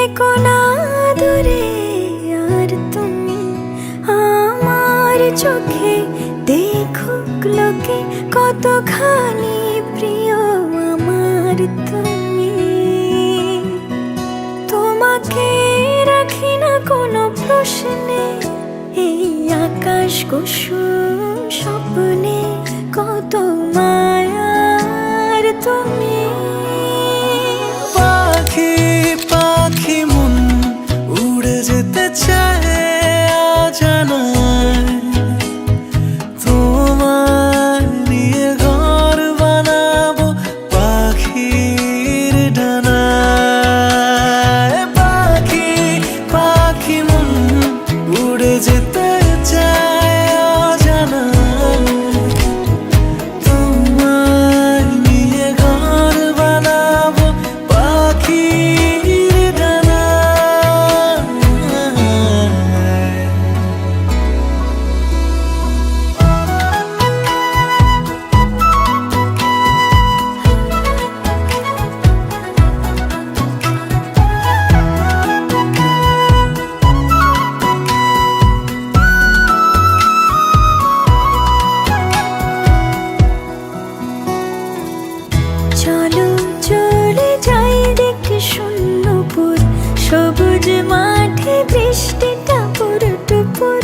থেকো না দূরে আর তুমি আমার চোখে, দেখুক লোকে কতখানি প্রিয় আমার তুমি। তোমাকে রাখি না কোনো প্রশ্নে, এই আকাশ কুসুম স্বপ্নে কত মায়ার তুমি। পাখি পাখি মন উড়ে যেতে চায় অজানায়, তোমার নিয়ে ঘর বানাবো পাখির ডানায়। পাখি পাখি মন উড়ে যেতে চায় অজানায়, তোমার নিয়ে ঘর বানাবো পাখির ডানায়। চলো চলে যাই দেখে শূন্যপুর, সবুজ মাঠে বৃষ্টিটা পুরটুপুর,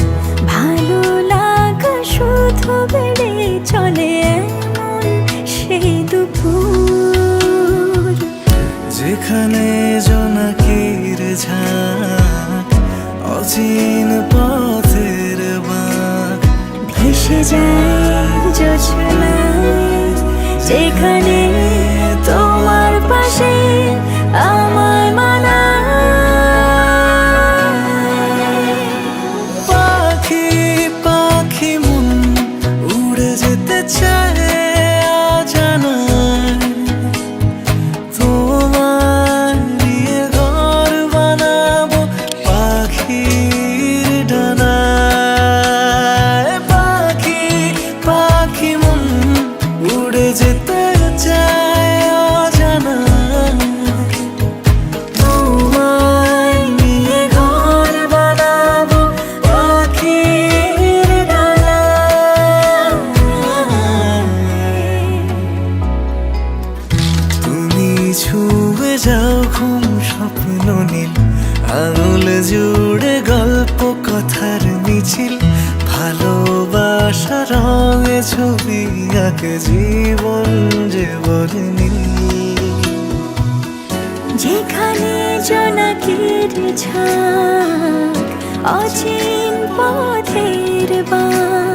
ভালো লাগা শুধু বেড়ে চলে এমন সেই দুপুর। যেখানে জোনাকির ঝাঁক, অচিন পথের বাঁক, ভেসে যায় জোছনায়, যেখানে তোমার পাশে আমার মানায়। পাখি পাখি মন উড়ে যেতে চায় অজানায়, তোমার নিয়ে ঘর বানাবো পাখির ডানায়। পাখি পাখি মন উড়ে যেতে চায় অজানায়, তোমার নিয়ে ঘর বানাবো পাখির ডানায়। তুমি ছুঁয়ে যাও ঘুম স্বপ্ন নীল, আঙুল জুড়ে গল্প কথার মিছিল, ভালোবাসা রঙে ছবি আঁকে জীবন যে বর্ণিল। যেখানে জোনাকির ঝাঁক, অচিন পথের বাঁক,